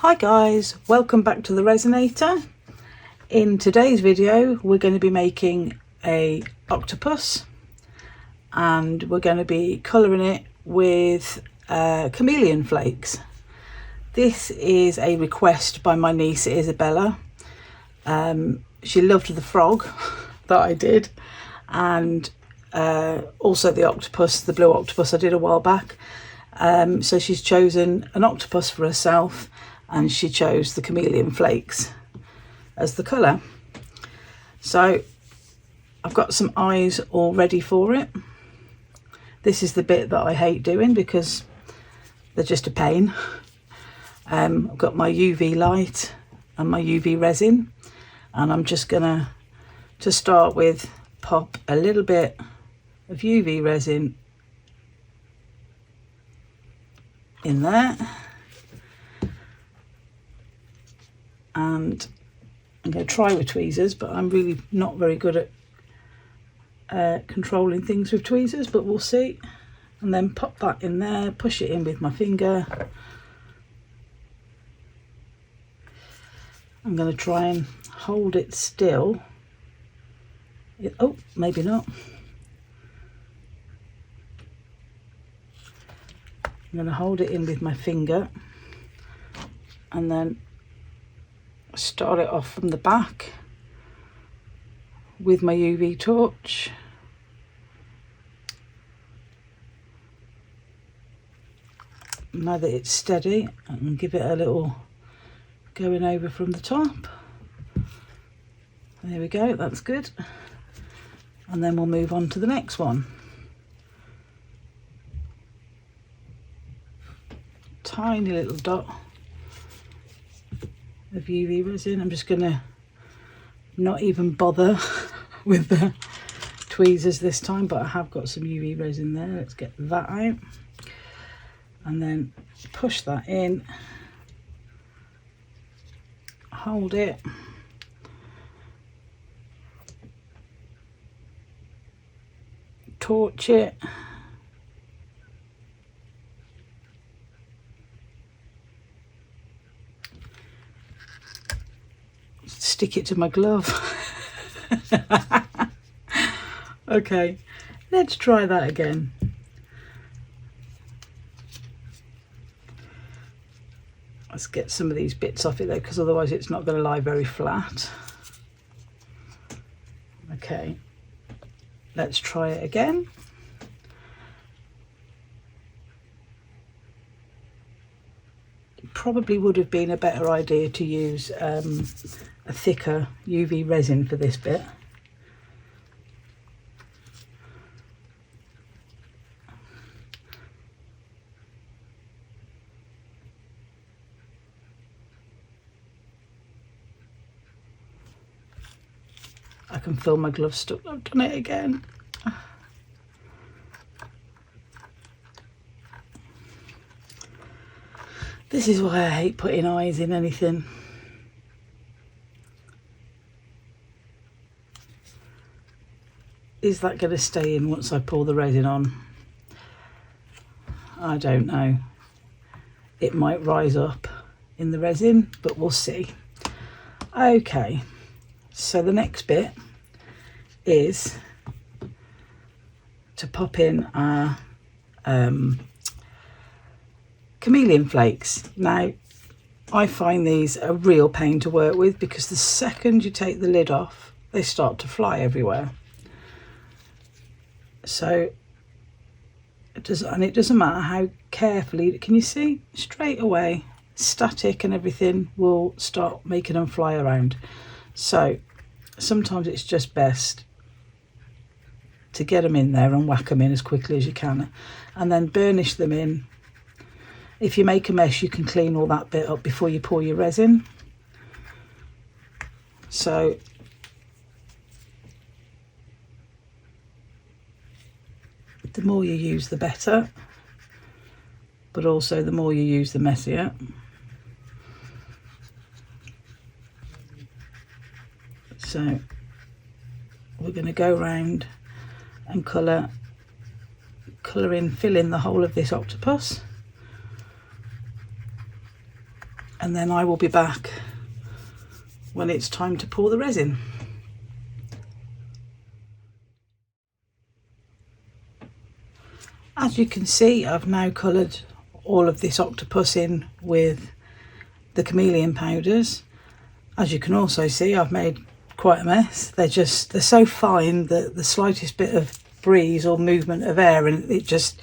Hi guys, welcome back to the Resonator. In today's video we're going to be making a octopus and we're going to be colouring it with Chameleon Flakes. This is a request by my niece Isabella. She loved the frog that I did, and also the octopus, the blue octopus I did a while back. So she's chosen an octopus for herself, and she chose the Chameleon Flakes as the colour. So I've got some eyes all ready for it. This is the bit that I hate doing because they're just a pain. I've got my UV light and my UV resin, and I'm just gonna, to start with, pop a little bit of UV resin in there, and I'm going to try with tweezers, but I'm really not very good at controlling things with tweezers, but we'll see. And then pop that in there, push it in with my finger. I'm going to try and hold it still. Oh, maybe not. I'm going to hold it in with my finger and then start it off from the back with my UV torch. Now that it's steady, I can give it a little going over from the top. There we go, that's good. And then we'll move on to the next one. Tiny little dot of UV resin. I'm just gonna not even bother with the tweezers this time, but I have got some UV resin there. Let's get that out and then push that in, hold it, torch it, stick it to my glove. Okay, let's try that again. Let's get some of these bits off it though, because otherwise it's not going to lie very flat. Okay, let's try it again. It probably would have been a better idea to use a thicker UV resin for this bit. I can feel my glove stuck. I've done it again. This is why I hate putting eyes in anything. Is that going to stay in once I pour the resin on? I don't know. It might rise up in the resin, but we'll see. Okay, so the next bit is to pop in our Chameleon Flakes. Now, I find these a real pain to work with because the second you take the lid off, they start to fly everywhere. So it doesn't matter how carefully, can you see? Straight away, static and everything will start making them fly around. So sometimes it's just best to get them in there and whack them in as quickly as you can, and then burnish them in. If you make a mess, you can clean all that bit up before you pour your resin. So the more you use, the better, but also the more you use, the messier. So we're going to go round and colour in, fill in the whole of this octopus. and then I will be back when it's time to pour the resin. As you can see, I've now coloured all of this octopus in with the chameleon powders. As you can also see, I've made quite a mess. They're so fine that the slightest bit of breeze or movement of air and it just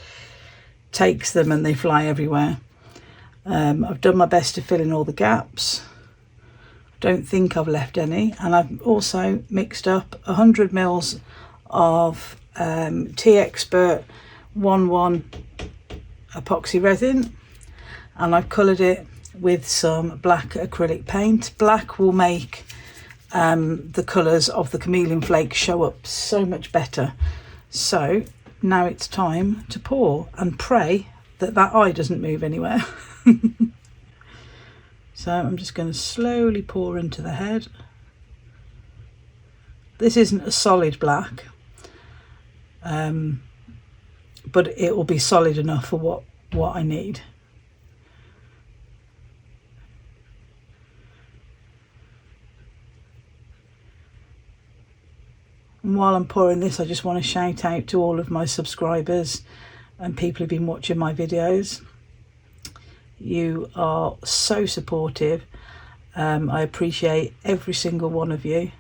takes them and they fly everywhere. I've done my best to fill in all the gaps. Don't think I've left any, and I've also mixed up 100 mils of Tea Expert 1-1 epoxy resin, and I've coloured it with some black acrylic paint. Black will make the colours of the Chameleon Flakes show up so much better. So now it's time to pour and pray that that eye doesn't move anywhere. So I'm just going to slowly pour into the head. This isn't a solid black, but it will be solid enough for what I need. And while I'm pouring this, I just want to shout out to all of my subscribers and people who've been watching my videos. You are so supportive. I appreciate every single one of you.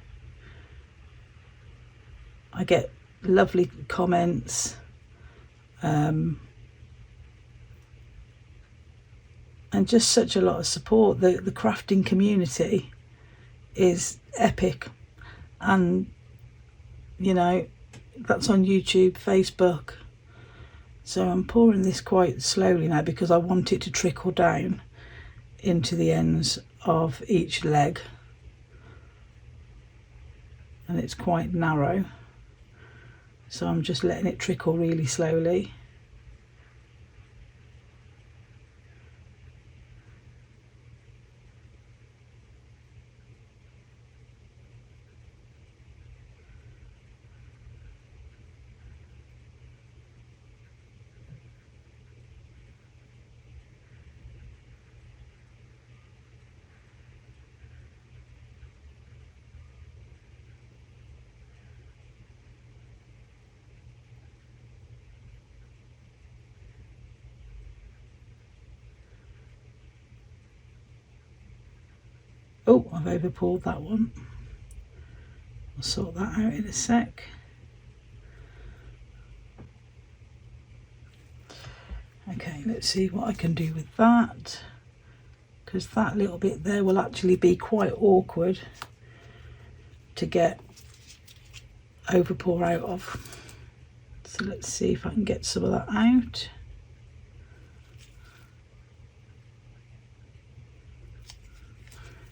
I get lovely comments, and just such a lot of support. The crafting community is epic, and you know, that's on YouTube, Facebook. So I'm pouring this quite slowly now because I want it to trickle down into the ends of each leg, and it's quite narrow, so I'm just letting it trickle really slowly. Oh, I've over poured that one. I'll sort that out in a sec. Okay, let's see what I can do with that, because that little bit there will actually be quite awkward to get over pour out of. So let's see if I can get some of that out.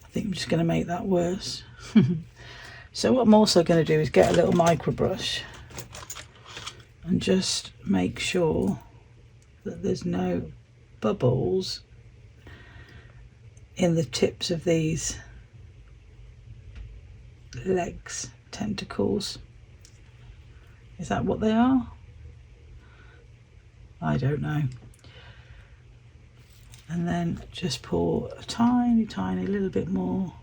I think I'm just going to make that worse. So what I'm also going to do is get a little micro brush and just make sure that there's no bubbles in the tips of these legs, tentacles. Is that what they are? I don't know. And then just pour a tiny little bit more.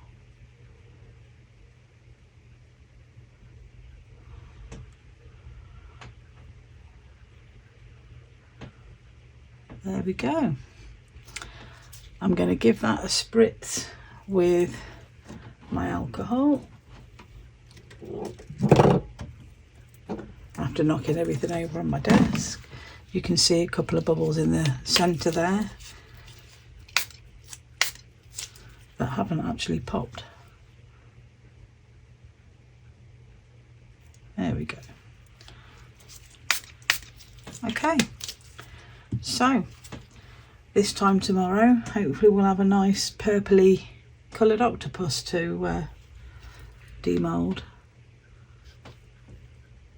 There we go. I'm going to give that a spritz with my alcohol after knocking everything over on my desk. You can see a couple of bubbles in the centre there that haven't actually popped. There we go. Okay, so this time tomorrow hopefully we'll have a nice purpley coloured octopus to demould.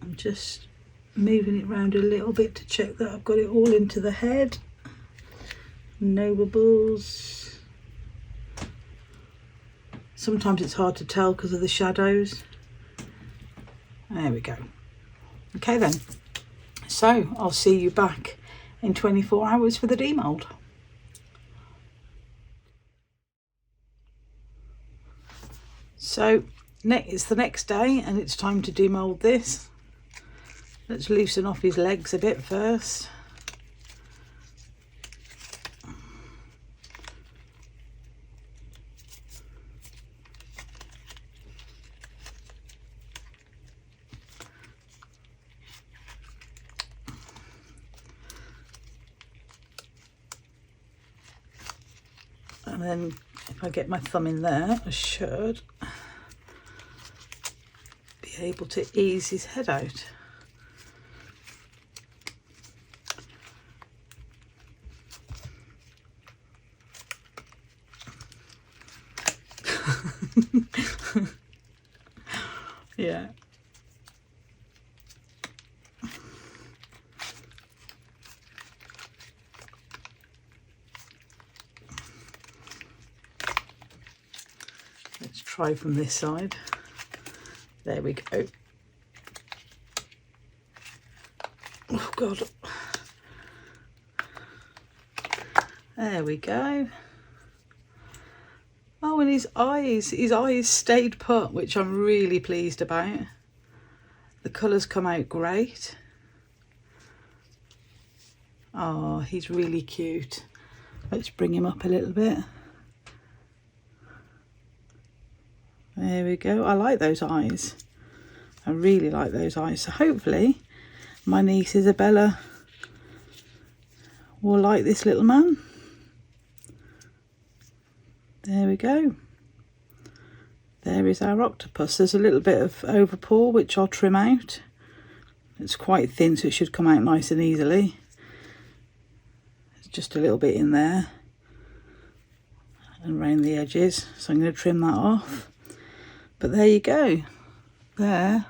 I'm just moving it around a little bit to check that I've got it all into the head. No bubbles. Sometimes it's hard to tell because of the shadows. There we go. Okay then, so I'll see you back in 24 hours for the demould. So it's the next day and it's time to demould this. Let's loosen off his legs a bit first. And then if I get my thumb in there, I should be able to ease his head out. Yeah. Let's try from this side. There we go. Oh God. There we go. Oh, and his eyes stayed put, which I'm really pleased about. The colours come out great. Oh, he's really cute. Let's bring him up a little bit. There we go. I like those eyes. I really like those eyes. So hopefully my niece Isabella will like this little man. There we go. There is our octopus. There's a little bit of overpaw which I'll trim out. It's quite thin, so it should come out nice and easily. There's just a little bit in there and around the edges, so I'm going to trim that off. But there you go. There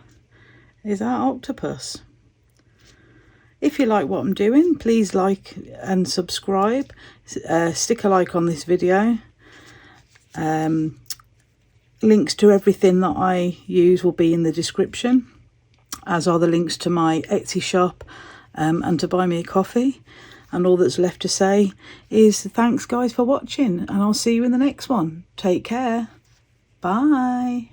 is our octopus. If you like what I'm doing, please like and subscribe. Stick a like on this video. Links to everything that I use will be in the description, as are the links to my Etsy shop and to buy me a coffee. And all that's left to say is thanks guys for watching, and I'll see you in the next one. Take care. Bye.